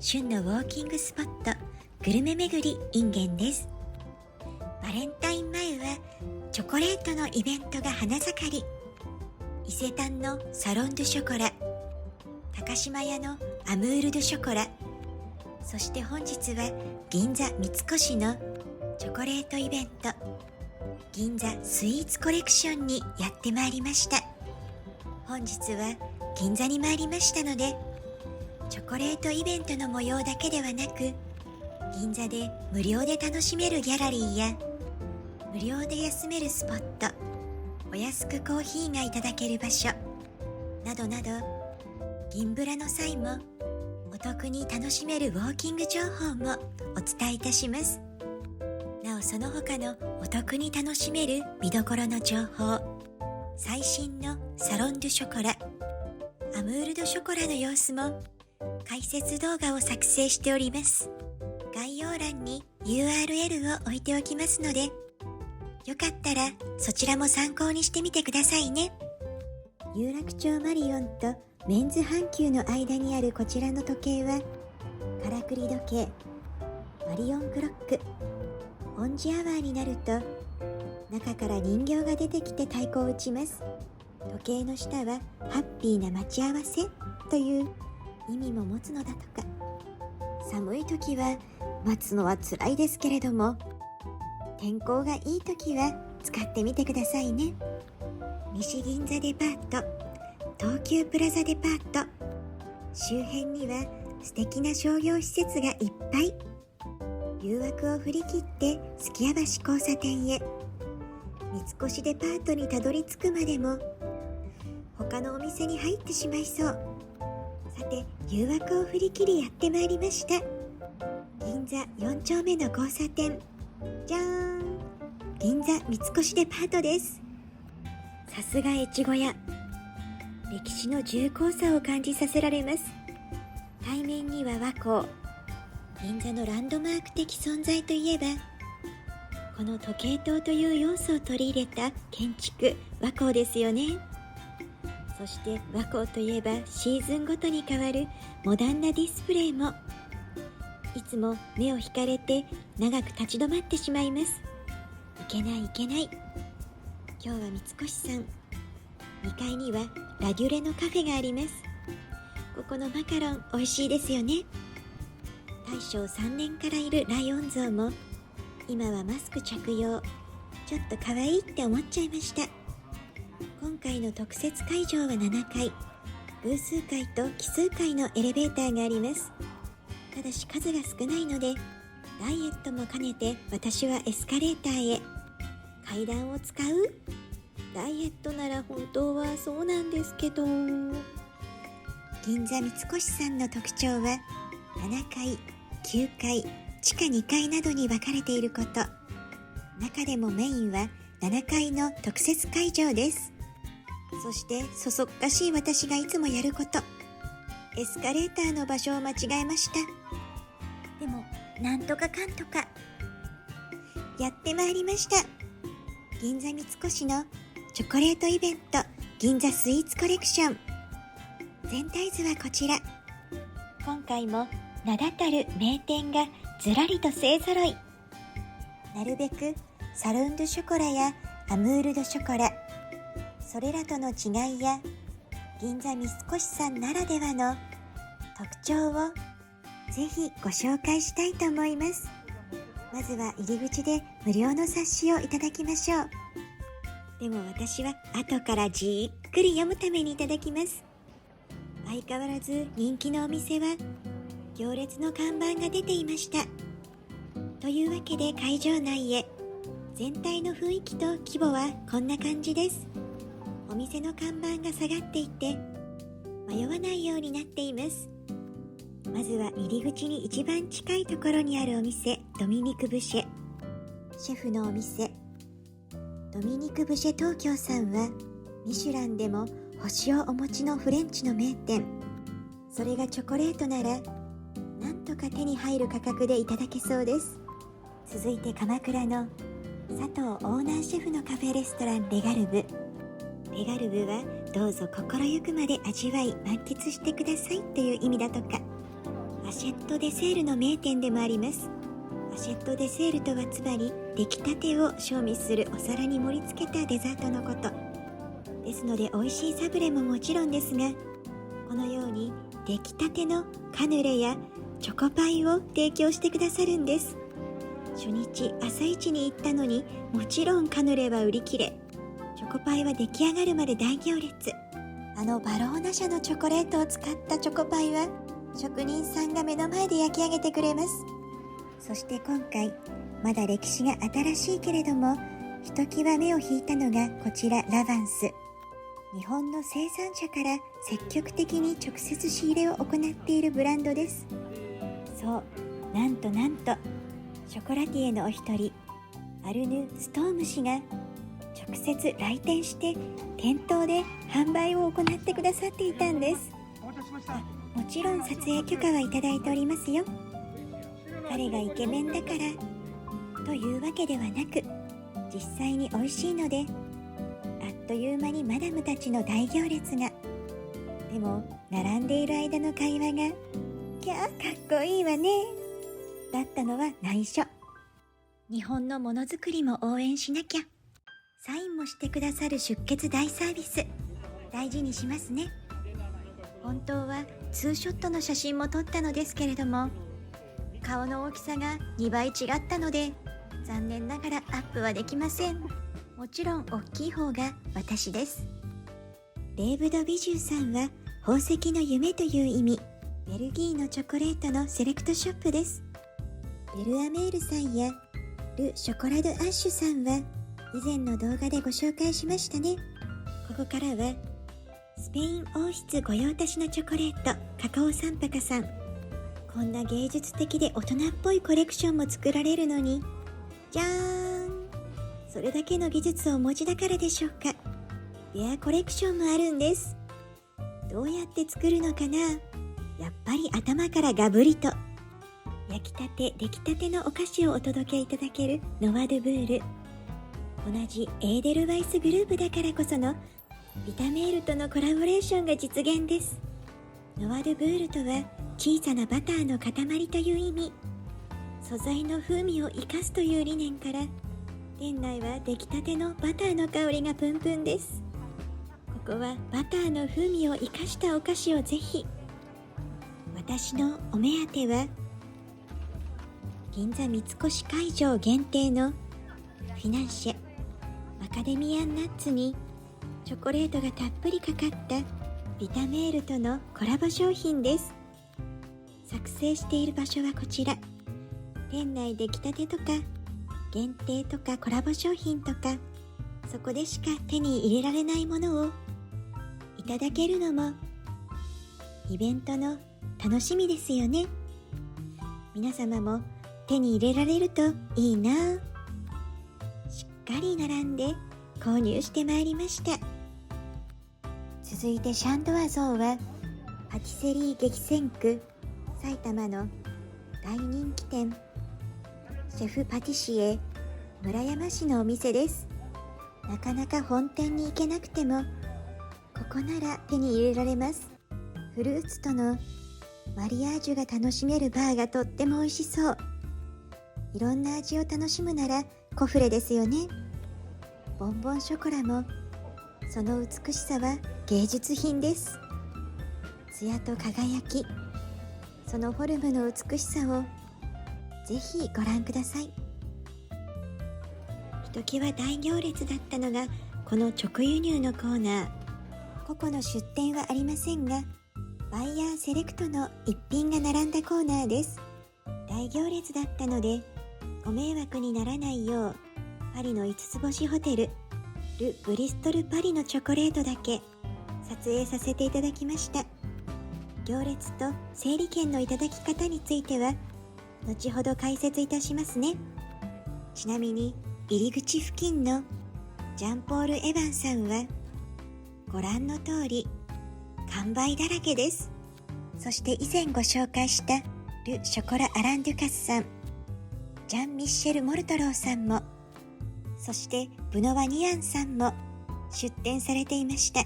旬のウォーキングスポット、グルメ巡りインゲンです。バレンタイン前はチョコレートのイベントが花盛り。伊勢丹のサロンドゥショコラ、高島屋のアムールドショコラ、そして本日は銀座三越のチョコレートイベント、銀座スイーツコレクションにやってまいりました。本日は銀座に参りましたので、チョコレートイベントの模様だけではなく、銀座で無料で楽しめるギャラリーや無料で休めるスポット、お安くコーヒーがいただける場所などなど、銀ブラの際もお得に楽しめるウォーキング情報もお伝えいたします。なおその他のお得に楽しめる見どころの情報、最新のサロンドゥショコラ、アムールドショコラの様子も解説動画を作成しております。概要欄に URL を置いておきますので、よかったらそちらも参考にしてみてくださいね。有楽町マリオンとメンズ阪急の間にあるこちらの時計は、からくり時計、マリオンクロック。オンジアワーになると、中から人形が出てきて太鼓を打ちます。時計の下はハッピーな待ち合わせという意味も持つのだとか。寒い時は待つのは辛いですけれども、天候がいい時は使ってみてくださいね。西銀座デパート、東急プラザデパート、周辺には素敵な商業施設がいっぱい。誘惑を振り切って数寄屋橋交差点へ、三越デパートにたどり着くまでも他のお店に入ってしまいそう。さて、誘惑を振り切りやってまいりました。銀座4丁目の交差点、じゃーん、銀座三越デパートです。さすが越後屋、歴史の重厚さを感じさせられます。対面には和光、銀座のランドマーク的存在といえば、この時計塔という要素を取り入れた建築、和光ですよね。そして和光といえばシーズンごとに変わるモダンなディスプレイも、いつも目を引かれて長く立ち止まってしまいます。いけないいけない。今日は三越さん、2階にはラデュレのカフェがあります。ここのマカロン美味しいですよね。大正3年からいるライオン像も今はマスク着用、ちょっと可愛いって思っちゃいました。今回の特設会場は7階、偶数階と奇数階のエレベーターがあります。ただし数が少ないので、ダイエットも兼ねて私はエスカレーターへ。階段を使う？ダイエットなら本当はそうなんですけど。銀座三越さんの特徴は、7階、9階、地下2階などに分かれていること。中でもメインは7階の特設会場です。そしてそそっかしい私がいつもやること、エスカレーターの場所を間違えました。でもなんとかかんとかやってまいりました。銀座三越のチョコレートイベント、銀座スイーツコレクション。全体図はこちら。今回も名だたる名店がずらりと勢ぞろい。なるべくサロンドゥショコラやアムールドショコラ、それらとの違いや銀座三越さんならではの特徴をぜひご紹介したいと思います。まずは入り口で無料の冊子をいただきましょう。でも私は後からじっくり読むためにいただきます。相変わらず人気のお店は行列の看板が出ていました。というわけで会場内へ。全体の雰囲気と規模はこんな感じです。お店の看板が下がっていて迷わないようになっています。まずは入り口に一番近いところにあるお店、ドミニク・ブシェ。シェフのお店、ドミニク・ブシェ東京さんはミシュランでも星をお持ちのフレンチの名店。それがチョコレートならなんとか手に入る価格でいただけそうです。続いて鎌倉の佐藤オーナーシェフのカフェレストランレガルブ。レガルブはどうぞ心ゆくまで味わい満喫してくださいという意味だとか。アシェット・デ・セールの名店でもあります。アシェット・デ・セールとはつまり出来たてを賞味するお皿に盛り付けたデザートのことですので、美味しいサブレももちろんですが、このように出来たてのカヌレやチョコパイを提供してくださるんです。初日朝一に行ったのに、もちろんカヌレは売り切れ、チョコパイは出来上がるまで大行列。バローナ社のチョコレートを使ったチョコパイは職人さんが目の前で焼き上げてくれます。そして今回、まだ歴史が新しいけれどもひときわ目を引いたのがこちらラヴァンス。日本の生産者から積極的に直接仕入れを行っているブランドです。そう、なんとショコラティエのお一人アルヌ・ストーム氏が直接来店して店頭で販売を行ってくださっていたんです。もちろん撮影許可はいただいておりますよ。彼がイケメンだからというわけではなく、実際に美味しいので、あっという間にマダムたちの大行列が。でも並んでいる間の会話がキャーかっこいいわねだったのは内緒。日本のものづくりも応援しなきゃ。サインもしてくださる出血大サービス、大事にしますね。本当はツーショットの写真も撮ったのですけれども、顔の大きさが2倍違ったので残念ながらアップはできません。もちろん大きい方が私です。レーブ・ド・ビジューさんは宝石の夢という意味、ベルギーのチョコレートのセレクトショップです。ベル・アメールさんやル・ショコラド・アッシュさんは以前の動画でご紹介しましたね。ここからはスペイン王室御用達のチョコレートカカオサンパカさん。こんな芸術的で大人っぽいコレクションも作られるのに、じゃーん、それだけの技術をお持ちだからでしょうか。ベアコレクションもあるんです。どうやって作るのかな。やっぱり頭からガブリと。焼きたて出来たてのお菓子をお届けいただけるノワ・ドゥ・ブール。同じエーデルワイスグループだからこそのビタメールとのコラボレーションが実現です。ノワ・ドゥ・ブールとは小さなバターの塊という意味。素材の風味を生かすという理念から、店内は出来たてのバターの香りがプンプンです。ここはバターの風味を生かしたお菓子をぜひ。私のお目当ては銀座三越会場限定のフィナンシェマカデミアンナッツにチョコレートがたっぷりかかったビタメールとのコラボ商品です。作成している場所はこちら。店内出来たてとか限定とかコラボ商品とか、そこでしか手に入れられないものをいただけるのもイベントの楽しみですよね。皆様も手に入れられるといいな。しっかり並んで購入してまいりました。続いてシャンドワゾーはパティセリー激戦区埼玉の大人気店シェフパティシエ村山市のお店です。なかなか本店に行けなくてもここなら手に入れられます。フルーツとのマリアージュが楽しめるバーがとっても美味しそう。いろんな味を楽しむならコフレですよね。ボンボンショコラもその美しさは芸術品です。艶と輝き、そのフォルムの美しさをぜひご覧ください。ひときわ大行列だったのがこの直輸入のコーナー。個々の出店はありませんが、バイヤーセレクトの一品が並んだコーナーです。大行列だったのでご迷惑にならないよう、パリの5つ星ホテルル・ブリストル・パリのチョコレートだけ撮影させていただきました。行列と整理券のいただき方については後ほど解説いたしますね。ちなみに入り口付近のジャンポール・エヴァンさんはご覧の通り完売だらけです。そして以前ご紹介したル・ショコラ・アラン・デュカスさん、ジャン・ミッシェル・モルトローさんも、そしてブノワ・ニアンさんも出店されていました。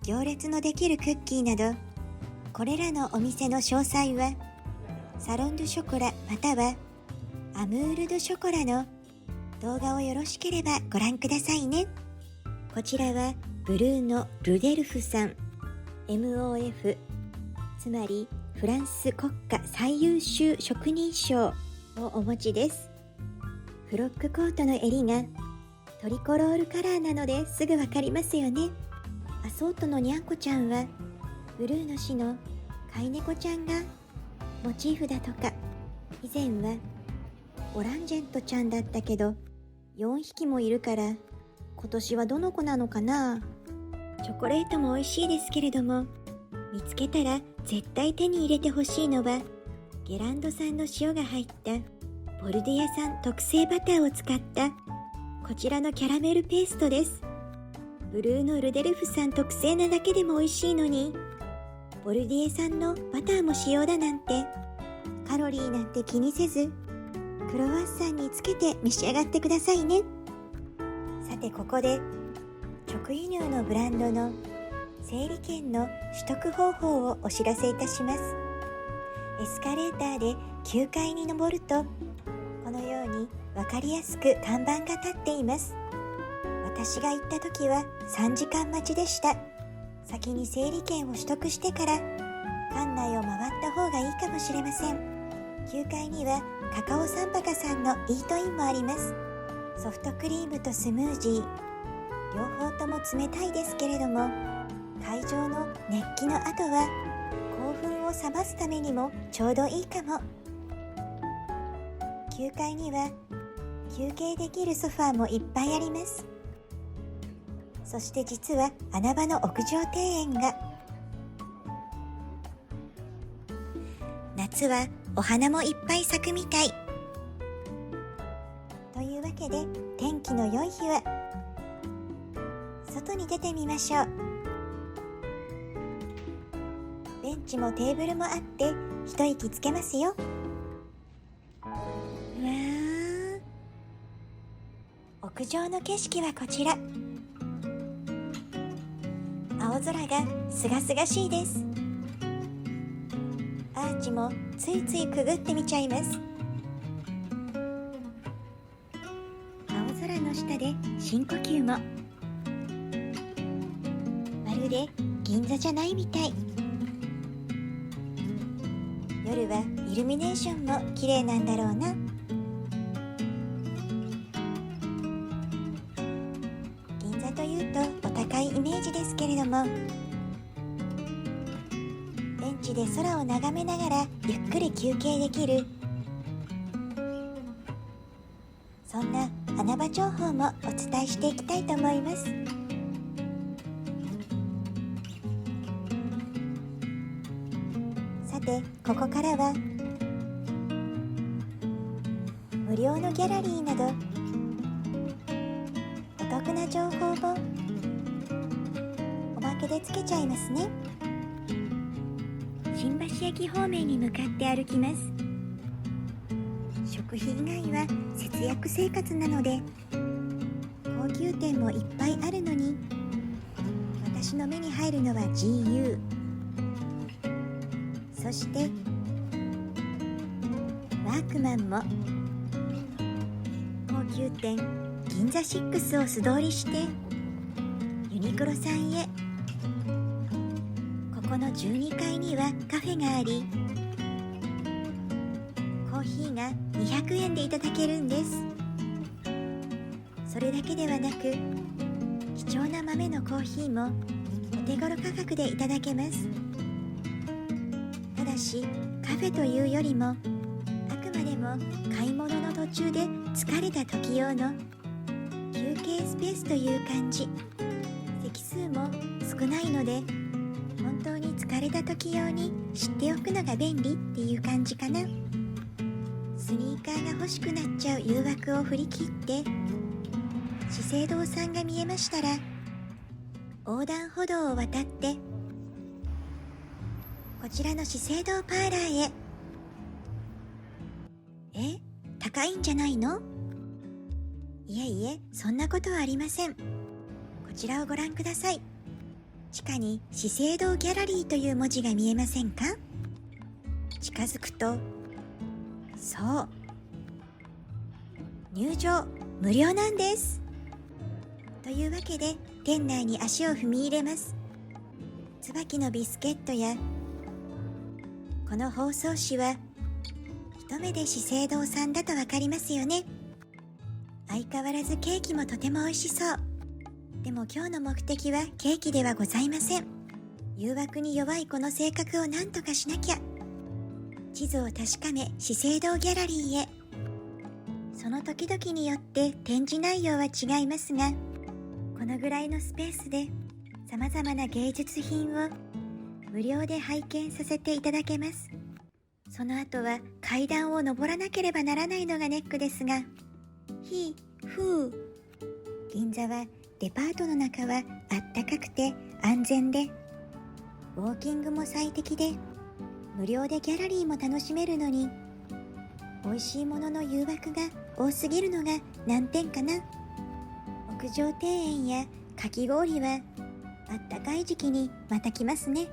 行列のできるクッキーなど、これらのお店の詳細はサロン・ドゥ・ショコラまたはアムール・ドゥ・ショコラの動画をよろしければご覧くださいね。こちらはブルーノ・ルデルフさん MOF、 つまりフランス国家最優秀職人賞をお持ちです。フロックコートの襟がトリコロールカラーなのですぐわかりますよね。アソートのにゃんこちゃんはブルーの市の飼い猫ちゃんがモチーフだとか。以前はオランジェントちゃんだったけど4匹もいるから今年はどの子なのかな。チョコレートも美味しいですけれども、見つけたら絶対手に入れてほしいのはゲランド産の塩が入ったボルディア産特製バターを使ったこちらのキャラメルペーストです。ブルーノ・ルデルフさん特製なだけでも美味しいのに、ボルディエ産のバターも使用だなんて、カロリーなんて気にせずクロワッサンにつけて召し上がってくださいね。さて、ここで直輸入のブランドの整理券の取得方法をお知らせいたします。エスカレーターで9階に上ると、このように分かりやすく看板が立っています。私が行った時は3時間待ちでした。先に整理券を取得してから館内を回った方がいいかもしれません。9階にはカカオサンバカさんのイートインもあります。ソフトクリームとスムージー、両方とも冷たいですけれども、会場の熱気の後は興奮を冷ますためにもちょうどいいかも。9階には休憩できるソファーもいっぱいあります。そして実は穴場の屋上庭園が。夏はお花もいっぱい咲くみたい。というわけで、天気の良い日は外に出てみましょう。ベンチもテーブルもあって一息つけますよ。うわー、屋上の景色はこちら。青空がすがすがしいです。アーチもついついくぐってみちゃいます。青空の下で深呼吸もまるで銀座じゃないみたい。夜はイルミネーションも綺麗なんだろうな。銀座というとお高いイメージですけれども、ベンチで空を眺めながらゆっくり休憩できる、そんな穴場情報もお伝えしていきたいと思います。さて、ここからは無料のギャラリーなどお得な情報もおまけでつけちゃいますね。新橋駅方面に向かって歩きます。食費以外は節約生活なので高級店もいっぱいあるのに、私の目に入るのは GU、 そしてワークマンも、高級店銀座6を素通りしてユニクロさんへ。ここの12階にはカフェがあり、コーヒーが200円でいただけるんです。それだけではなく、貴重な豆のコーヒーもお手頃価格でいただけます。ただしカフェというよりも、あくまでも買い物の途中で疲れた時用の休憩スペースという感じ。席数も少ないので、本当に疲れた時用に知っておくのが便利っていう感じかな。スニーカーが欲しくなっちゃう誘惑を振り切って、資生堂さんが見えましたら横断歩道を渡ってこちらの資生堂パーラーへ。高いんじゃないの？いえいえ、そんなことはありません。こちらをご覧ください。地下に資生堂ギャラリーという文字が見えませんか？近づくとそう入場無料なんです。というわけで店内に足を踏み入れます。椿のビスケットやこの包装紙は一目で資生堂さんだとわかりますよね。相変わらずケーキもとても美味しそう。でも今日の目的はケーキではございません。誘惑に弱いこの性格を何とかしなきゃ。地図を確かめ資生堂ギャラリーへ。その時々によって展示内容は違いますが、このぐらいのスペースで様々な芸術品を無料で拝見させていただけます。その後は階段を登らなければならないのがネックですが、銀座はデパートの中はあったかくて安全で、ウォーキングも最適で、無料でギャラリーも楽しめるのに、美味しいものの誘惑が多すぎるのが難点かな。屋上庭園やかき氷はあったかい時期にまた来ますね。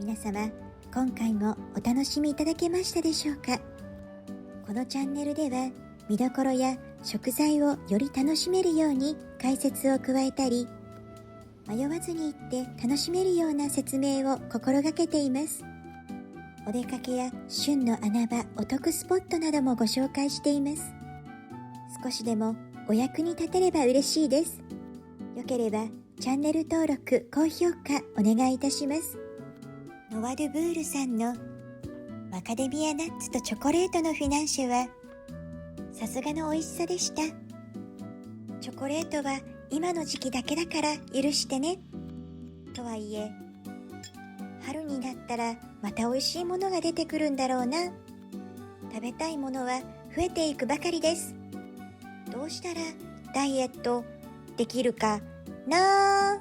皆様、今回もお楽しみいただけましたでしょうか。このチャンネルでは見どころや食材をより楽しめるように解説を加えたり、迷わずに行って楽しめるような説明を心がけています。お出かけや旬の穴場お得スポットなどもご紹介しています。少しでもお役に立てれば嬉しいです。よければチャンネル登録、高評価お願いいたします。ノワ・ドゥ・ブールさんのマカデミアナッツとチョコレートのフィナンシェはさすがの美味しさでした。チョコレートは今の時期だけだから許してね。とはいえ、春になったらまた美味しいものが出てくるんだろうな。食べたいものは増えていくばかりです。どうしたらダイエットできるかな。